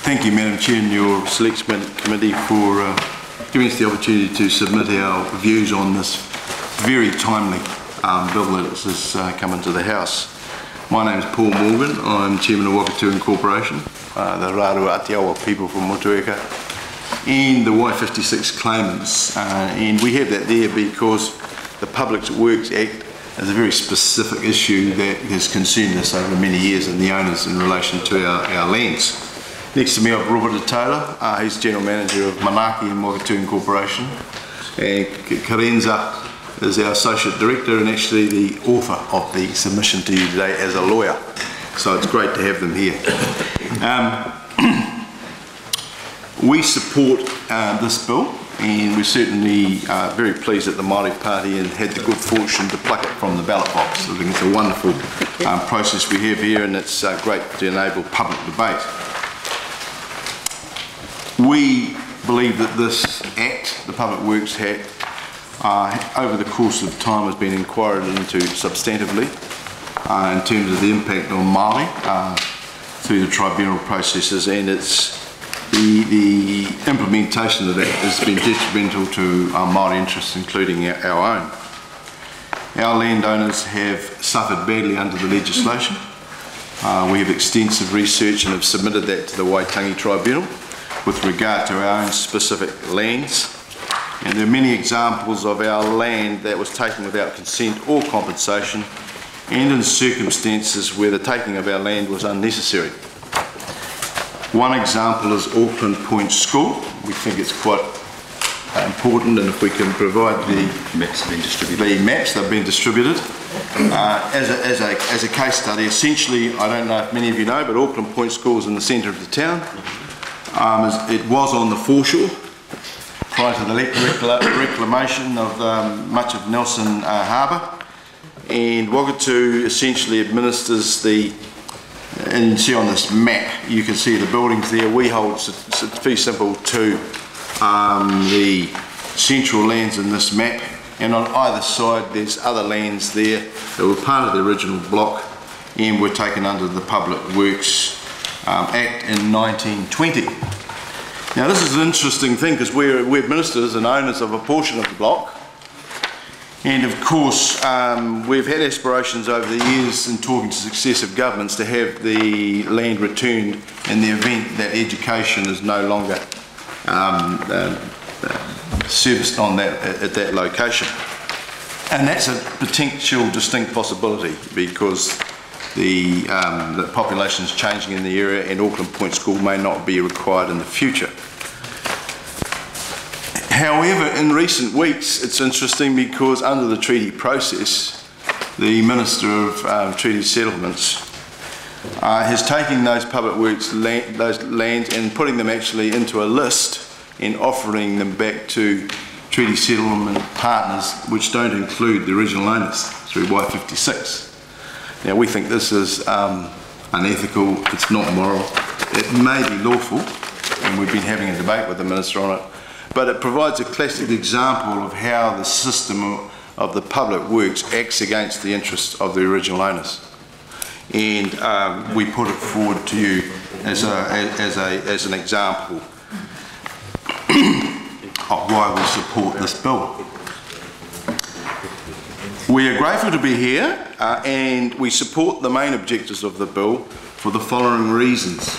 Thank you, Madam Chair, and your Selection Committee for giving us the opportunity to submit our views on this very timely bill that has come into the House. My name is Paul Morgan. I'm Chairman of Wakatu Incorporation, the Rārua Atiawa people from Motueka, and the Y56 claimants. And we have that there because the Public Works Act is a very specific issue that has concerned us over many years and the owners in relation to our lands. Next to me I've Robert Taylor, he's General Manager of Manaki and Wakatu Incorporation, and Karenza is our Associate Director and actually the author of the submission to you today as a lawyer. So it's great to have them here. We support this bill, and we're certainly very pleased that the Māori Party and had the good fortune to pluck it from the ballot box. I think it's a wonderful process we have here, and it's great to enable public debate. We believe that this Act, the Public Works Act, over the course of time has been inquired into substantively in terms of the impact on Māori through the tribunal processes, and it's the implementation of that has been detrimental to our Māori interests, including our own. Our landowners have suffered badly under the legislation. We have extensive research and have submitted that to the Waitangi Tribunal with regard to our own specific lands. And there are many examples of our land that was taken without consent or compensation, and in circumstances where the taking of our land was unnecessary. One example is Auckland Point School. We think it's quite important, and if we can provide the maps, they've been distributed. As a case study, essentially, I don't know if many of you know, but Auckland Point School is in the centre of the town. It was on the foreshore prior to the reclamation of much of Nelson Harbour, and Wakatu essentially administers the, and you can see on this map, you can see the buildings there. We hold, it's very simple, to the central lands in this map, and on either side there's other lands there that were part of the original block and were taken under the Public Works Act in 1920. Now this is an interesting thing because we're ministers and owners of a portion of the block, and of course we've had aspirations over the years in talking to successive governments to have the land returned in the event that education is no longer serviced on that at that location. And that's a potential distinct possibility because the population is changing in the area, and Auckland Point School may not be required in the future. However, in recent weeks, it's interesting because under the treaty process, the Minister of Treaty Settlements has taken those public works those lands and putting them actually into a list and offering them back to treaty settlement partners which don't include the original owners through Y56. Now we think this is unethical, it's not moral, it may be lawful, and we've been having a debate with the Minister on it, but it provides a classic example of how the system of the Public Works acts against the interests of the original owners. And we put it forward to you as an example of why we support this bill. We are grateful to be here and we support the main objectives of the bill for the following reasons.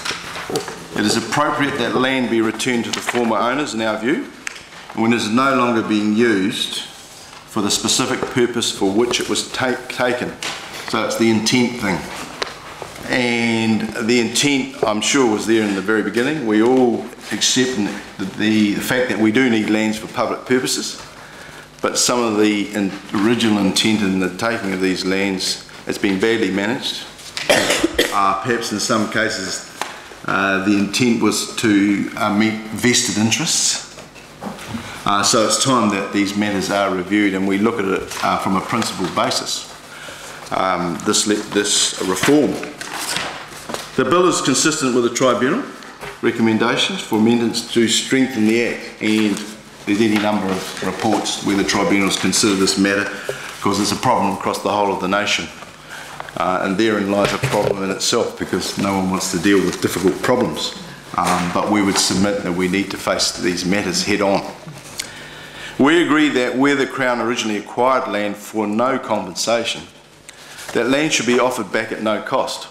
It is appropriate that land be returned to the former owners, in our view, when it is no longer being used for the specific purpose for which it was taken. So it's the intent thing. And the intent, I'm sure, was there in the very beginning. We all accept the fact that we do need lands for public purposes, but some of the original intent in the taking of these lands has been badly managed. Perhaps in some cases the intent was to meet vested interests. So it's time that these matters are reviewed and we look at it from a principled basis. This reform. The bill is consistent with the tribunal recommendations for amendments to strengthen the Act, and there's any number of reports where the tribunals consider this matter because it's a problem across the whole of the nation. And therein lies a problem in itself because no one wants to deal with difficult problems. but we would submit that we need to face these matters head on. We agree that where the Crown originally acquired land for no compensation, that land should be offered back at no cost.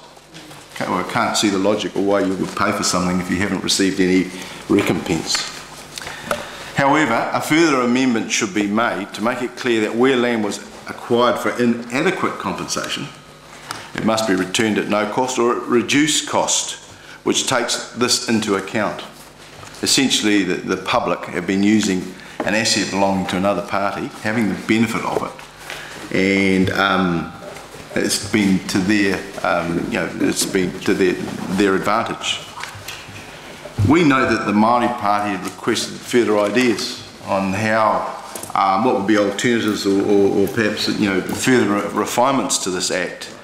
Okay, well, I can't see the logic of why you would pay for something if you haven't received any recompense. However, a further amendment should be made to make it clear that where land was acquired for inadequate compensation, it must be returned at no cost or at reduced cost, which takes this into account. Essentially, the public have been using an asset belonging to another party, having the benefit of it, and it's been to their, it's been to their advantage. We know that the Māori Party had requested further ideas on how, what would be alternatives or perhaps further refinements to this Act,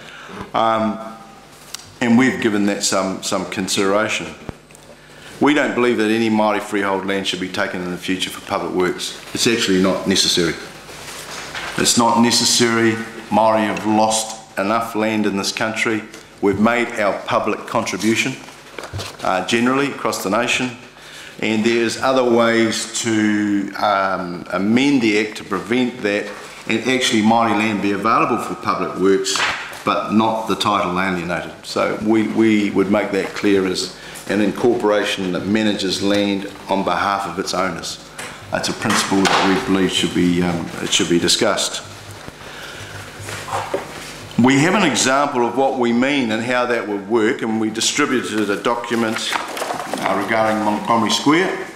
and we've given that some consideration. We don't believe that any Māori freehold land should be taken in the future for public works. It's actually not necessary. It's not necessary. Māori have lost enough land in this country. We've made our public contribution generally across the nation, and there's other ways to amend the Act to prevent that and actually Māori land be available for public works, but not the title alienated. So we would make that clear as an incorporation that manages land on behalf of its owners. That's a principle that we believe should be discussed. We have an example of what we mean and how that would work, and we distributed a document regarding Montgomery Square.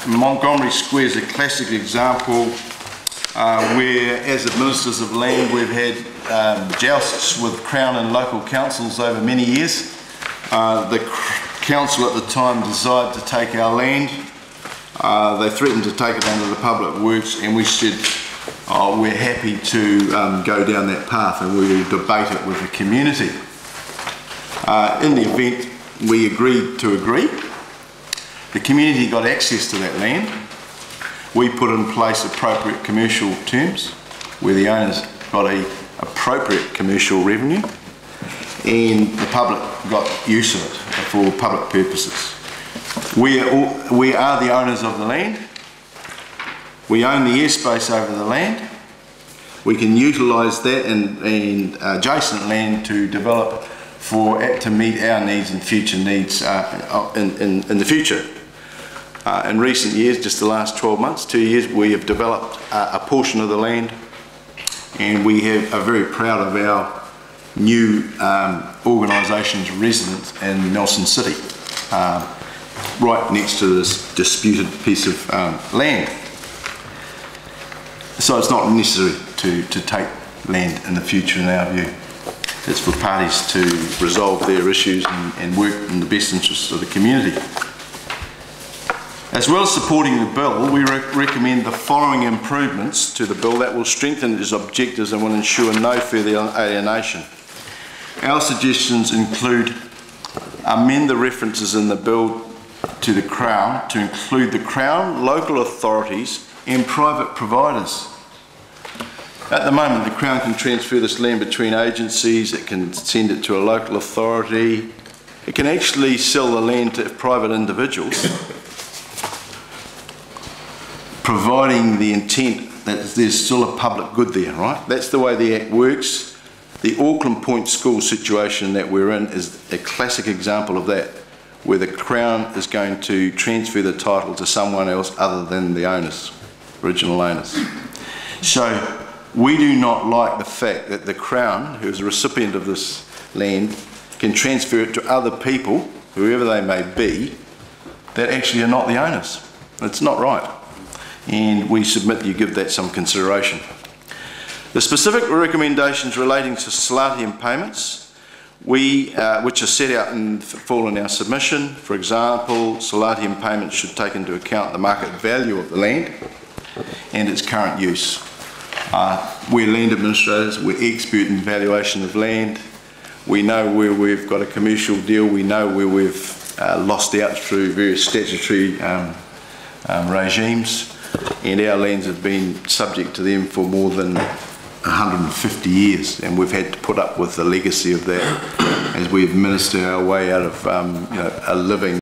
Montgomery Square is a classic example where, as administrators of land, we've had jousts with Crown and local councils over many years. The council at the time decided to take our land. They threatened to take it under the public works, and we said, we're happy to go down that path, and we will debate it with the community. In the event we agreed to agree, the community got access to that land. We put in place appropriate commercial terms where the owners got a appropriate commercial revenue, and the public got use of it for public purposes. We are the owners of the land. We own the airspace over the land. We can utilise that and adjacent land to develop to meet our needs and future needs in the future. In recent years, just the last 12 months, 2 years, we have developed a portion of the land, and we are very proud of our new organisation's residence in Nelson City, right next to this disputed piece of land. So it's not necessary to take land in the future in our view. It's for parties to resolve their issues and work in the best interests of the community. As well as supporting the bill, we recommend the following improvements to the bill that will strengthen its objectives and will ensure no further alienation. Our suggestions include amend the references in the bill to the Crown to include the Crown, local authorities and private providers. At the moment, the Crown can transfer this land between agencies, it can send it to a local authority, it can actually sell the land to private individuals, providing the intent that there's still a public good there, right? That's the way the Act works. The Auckland Point School situation that we're in is a classic example of that, where the Crown is going to transfer the title to someone else other than the owners, original owners. So we do not like the fact that the Crown, who is a recipient of this land, can transfer it to other people, whoever they may be, that actually are not the owners. It's not right. And we submit you give that some consideration. The specific recommendations relating to Salatium payments, which are set out in full in our submission. For example, Salatium payments should take into account the market value of the land and its current use. We're land administrators, we're expert in valuation of land. We know where we've got a commercial deal, we know where we've lost out through various statutory regimes, and our lands have been subject to them for more than 150 years, and we've had to put up with the legacy of that as we administer our way out of a living